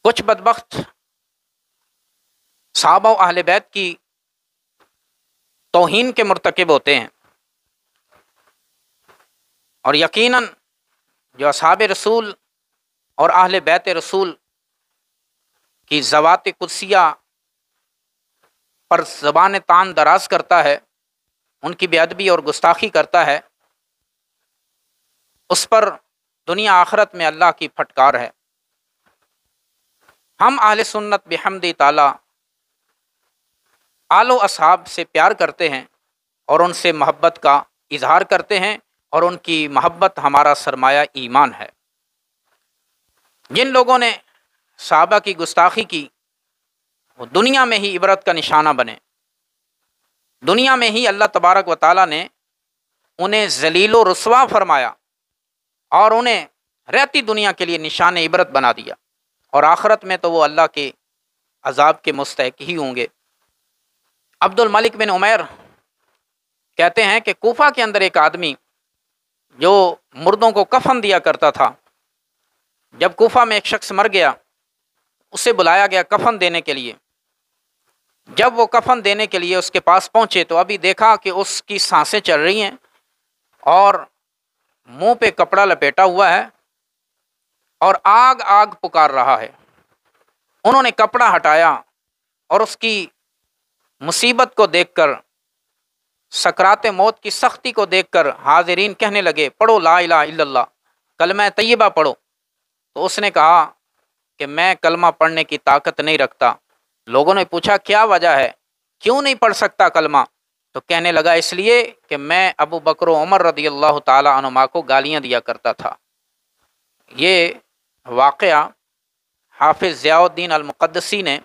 کچھ بدبخت صحابہ و اہل بیت کی توہین کے مرتکب ہوتے ہیں، اور یقیناً جو اصحاب رسول اور اہل بیت رسول کی ذوات قدسیہ پر زبان تان دراز کرتا ہے، ان کی بے ادبی اور گستاخی کرتا ہے، اس پر دنیا آخرت میں اللہ کی پھٹکار ہے۔ ہم اہل سنت بحمد تعالی آل و اصحاب سے پیار کرتے ہیں اور ان سے محبت کا اظہار کرتے ہیں، اور ان کی محبت ہمارا سرمایہ ایمان ہے۔ جن لوگوں نے صحابہ کی گستاخی کی وہ دنیا میں ہی عبرت کا نشانہ بنے، دنیا میں ہی اللہ تبارک و تعالیٰ نے انہیں ذلیل و رسوا فرمایا اور انہیں رہتی دنیا کے لیے نشان عبرت بنا دیا، اور آخرت میں تو وہ اللہ کے عذاب کے مستحق ہی ہوں گے۔ عبد الملک بن عمیر کہتے ہیں کہ کوفہ کے اندر ایک آدمی جو مردوں کو کفن دیا کرتا تھا، جب کوفہ میں ایک شخص مر گیا اسے بلایا گیا کفن دینے کے لیے۔ جب وہ کفن دینے کے لیے اس کے پاس پہنچے تو ابھی دیکھا کہ اس کی سانسیں چل رہی ہیں اور منہ پہ کپڑا لپیٹا ہوا ہے اور آگ آگ پکار رہا ہے۔ انہوں نے کپڑا ہٹایا اور اس کی مصیبت کو دیکھ کر، سکرات موت کی سختی کو دیکھ کر حاضرین کہنے لگے پڑھو لا الہ الا اللہ، کلمہ طیبہ پڑھو۔ تو اس نے کہا کہ میں کلمہ پڑھنے کی طاقت نہیں رکھتا۔ لوگوں نے پوچھا کیا وجہ ہے، کیوں نہیں پڑھ سکتا کلمہ؟ تو کہنے لگا اس لیے کہ میں ابو بکر و عمر رضی اللہ تعالی عنہما کو گالیاں دیا کرتا تھا۔ یہ واقعہ حافظ ضیاء الدین المقدسی نے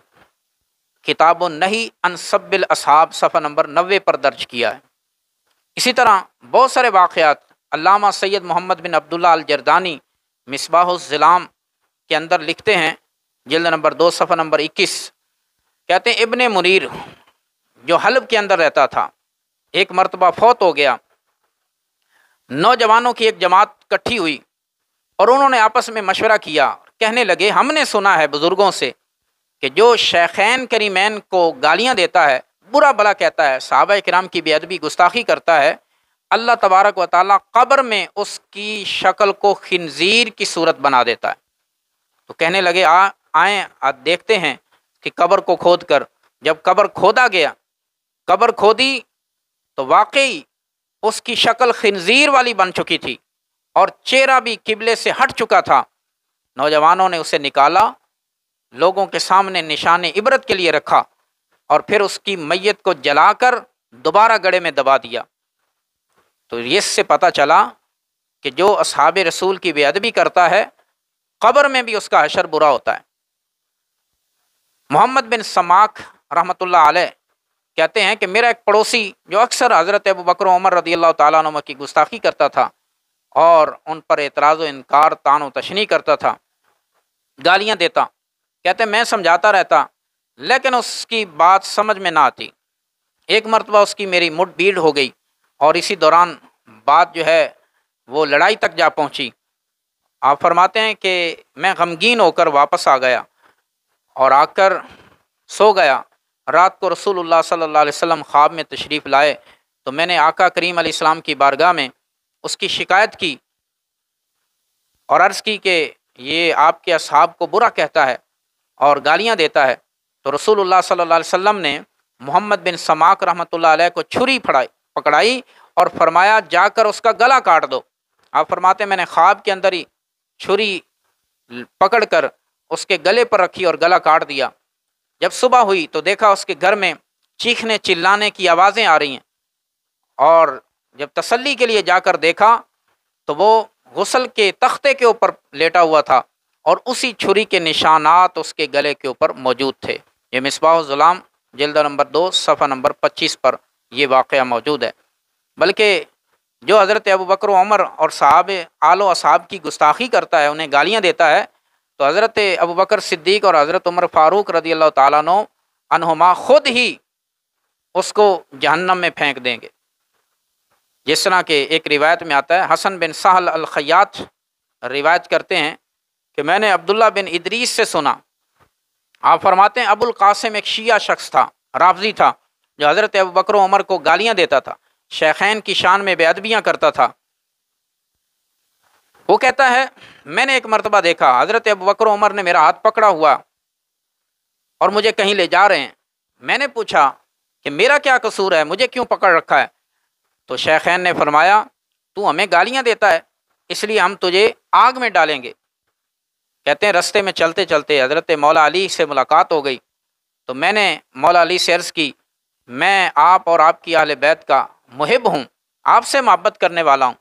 کتاب النہی عن سب الاصحاب صفحہ نمبر 90 پر درج کیا ہے۔ اسی طرح بہت سارے واقعات علامہ سید محمد بن عبداللہ الجردانی مصباح الظلام کے اندر لکھتے ہیں، جلد نمبر 2 صفحہ نمبر 21، کہتے ہیں ابن منیر جو حلب کے اندر رہتا تھا ایک مرتبہ فوت ہو گیا۔ نوجوانوں کی ایک جماعت اکٹھی ہوئی اور انہوں نے آپس میں مشورہ کیا، کہنے لگے ہم نے سنا ہے بزرگوں سے کہ جو شیخین کریمین کو گالیاں دیتا ہے، برا بلا کہتا ہے، صحابہ کرام کی بے ادبی گستاخی کرتا ہے، اللہ تبارک و تعالیٰ قبر میں اس کی شکل کو خنزیر کی صورت بنا دیتا ہے۔ تو کہنے لگے آئیں دیکھتے ہیں کہ قبر کو کھود کر، جب قبر کھودا گیا، قبر کھودی تو واقعی اس کی شکل خنزیر والی بن چکی تھی اور چہرہ بھی قبلے سے ہٹ چکا تھا۔ نوجوانوں نے اسے نکالا، لوگوں کے سامنے نشان عبرت کے لیے رکھا، اور پھر اس کی میت کو جلا کر دوبارہ گڑھے میں دبا دیا۔ تو اس سے پتہ چلا کہ جو اصحاب رسول کی بے ادبی کرتا ہے قبر میں بھی اس کا حشر برا ہوتا ہے۔ محمد بن سماک رحمۃ اللہ علیہ کہتے ہیں کہ میرا ایک پڑوسی جو اکثر حضرت ابو بکر و عمر رضی اللہ تعالیٰ عنہ کی گستاخی کرتا تھا اور ان پر اعتراض و انکار، طعن و تشنیع کرتا تھا، گالیاں دیتا، کہتے میں سمجھاتا رہتا لیکن اس کی بات سمجھ میں نہ آتی۔ ایک مرتبہ اس کی میری مٹ بھیڑ ہو گئی اور اسی دوران بات جو ہے وہ لڑائی تک جا پہنچی۔ آپ فرماتے ہیں کہ میں غمگین ہو کر واپس آ گیا اور آ کر سو گیا۔ رات کو رسول اللہ صلی اللہ علیہ وسلم خواب میں تشریف لائے تو میں نے آقا کریم علیہ السلام کی بارگاہ میں اس کی شکایت کی اور عرض کی کہ یہ آپ کے اصحاب کو برا کہتا ہے اور گالیاں دیتا ہے۔ تو رسول اللہ صلی اللہ علیہ وسلم نے محمد بن سماک رحمۃ اللہ علیہ کو چھری پکڑائی اور فرمایا جا کر اس کا گلا کاٹ دو۔ آپ فرماتے ہیں میں نے خواب کے اندر ہی چھری پکڑ کر اس کے گلے پر رکھی اور گلا کاٹ دیا۔ جب صبح ہوئی تو دیکھا اس کے گھر میں چیخنے چلانے کی آوازیں آ رہی ہیں، اور جب تسلی کے لیے جا کر دیکھا تو وہ غسل کے تختے کے اوپر لیٹا ہوا تھا اور اسی چھری کے نشانات اس کے گلے کے اوپر موجود تھے۔ یہ مصباح الظلام جلد نمبر 2 صفحہ نمبر 25 پر یہ واقعہ موجود ہے۔ بلکہ جو حضرت ابو بکر و عمر اور صحابہ آل و اصحاب کی گستاخی کرتا ہے، انہیں گالیاں دیتا ہے، تو حضرت ابو بکر صدیق اور حضرت عمر فاروق رضی اللہ تعالیٰ عنہما خود ہی اس کو جہنم میں پھینک دیں گے۔ جس طرح کہ ایک روایت میں آتا ہے، حسن بن سہل الخیاط روایت کرتے ہیں کہ میں نے عبداللہ بن ادریس سے سنا آپ فرماتے ہیں ابو القاسم ایک شیعہ شخص تھا، رافضی تھا، جو حضرت ابوبکر و عمر کو گالیاں دیتا تھا، شیخین کی شان میں بے ادبیاں کرتا تھا۔ وہ کہتا ہے میں نے ایک مرتبہ دیکھا حضرت ابوبکر و عمر نے میرا ہاتھ پکڑا ہوا اور مجھے کہیں لے جا رہے ہیں۔ میں نے پوچھا کہ میرا کیا قصور ہے، مجھے کیوں پکڑ رکھا ہے؟ تو شیخین نے فرمایا تو ہمیں گالیاں دیتا ہے اس لیے ہم تجھے آگ میں ڈالیں گے۔ کہتے ہیں رستے میں چلتے چلتے حضرت مولا علی سے ملاقات ہو گئی، تو میں نے مولا علی سے عرض کی میں آپ اور آپ کی اہل بیت کا محب ہوں، آپ سے محبت کرنے والا ہوں۔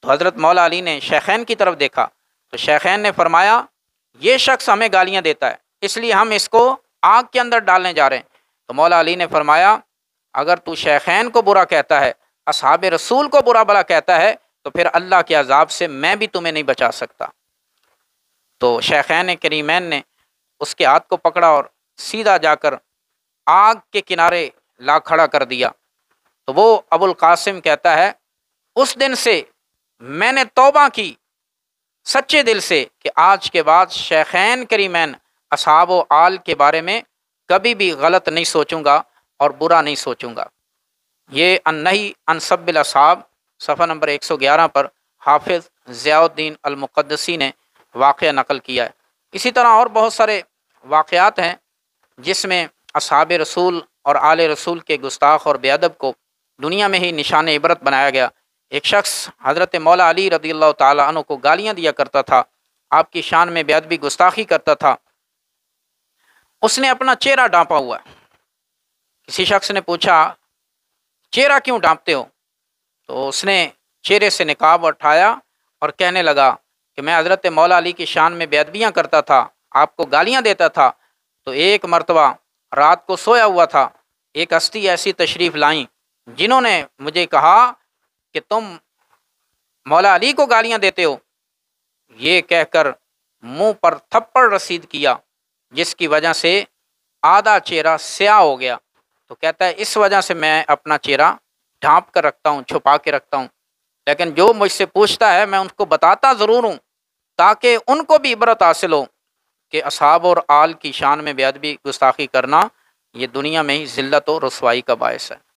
تو حضرت مولا علی نے شیخین کی طرف دیکھا تو شیخین نے فرمایا یہ شخص ہمیں گالیاں دیتا ہے اس لیے ہم اس کو آگ کے اندر ڈالنے جا رہے ہیں۔ تو مولا علی نے فرمایا اگر تو شیخین کو برا کہتا ہے، اصحاب رسول کو برا بلا کہتا ہے، تو پھر اللہ کے عذاب سے میں بھی تمہیں نہیں بچا سکتا۔ تو شیخین کریمین نے اس کے ہاتھ کو پکڑا اور سیدھا جا کر آگ کے کنارے لا کھڑا کر دیا۔ تو وہ ابو القاسم کہتا ہے اس دن سے میں نے توبہ کی سچے دل سے کہ آج کے بعد شیخین کریمین اصحاب و آل کے بارے میں کبھی بھی غلط نہیں سوچوں گا اور برا نہیں سوچوں گا۔ یہ النہی عن سب الاصحاب صفحہ نمبر 111 پر حافظ ضیاء الدین المقدسی نے واقعہ نقل کیا ہے۔ اسی طرح اور بہت سارے واقعات ہیں جس میں اصحاب رسول اور آل رسول کے گستاخ اور بے ادب کو دنیا میں ہی نشان عبرت بنایا گیا۔ ایک شخص حضرت مولا علی رضی اللہ تعالیٰ عنہ کو گالیاں دیا کرتا تھا، آپ کی شان میں بے ادبی گستاخی کرتا تھا۔ اس نے اپنا چہرہ ڈھانپا ہوا ہے۔ کسی شخص نے پوچھا چہرہ کیوں ڈھانپتے ہو؟ تو اس نے چہرے سے نقاب اٹھایا اور کہنے لگا کہ میں حضرت مولا علی کی شان میں بے ادبیاں کرتا تھا، آپ کو گالیاں دیتا تھا۔ تو ایک مرتبہ رات کو سویا ہوا تھا، ایک ہستی ایسی تشریف لائیں جنہوں نے مجھے کہا کہ تم مولا علی کو گالیاں دیتے ہو۔ یہ کہہ کر منہ پر تھپڑ رسید کیا جس کی وجہ سے آدھا چہرہ سیاہ ہو گیا۔ تو کہتا ہے اس وجہ سے میں اپنا چہرہ ڈھانپ کر رکھتا ہوں، چھپا کے رکھتا ہوں، لیکن جو مجھ سے پوچھتا ہے میں ان کو بتاتا ضرور ہوں تاکہ ان کو بھی عبرت حاصل ہو کہ اصحاب اور آل کی شان میں بے ادبی گستاخی کرنا یہ دنیا میں ہی ذلت و رسوائی کا باعث ہے۔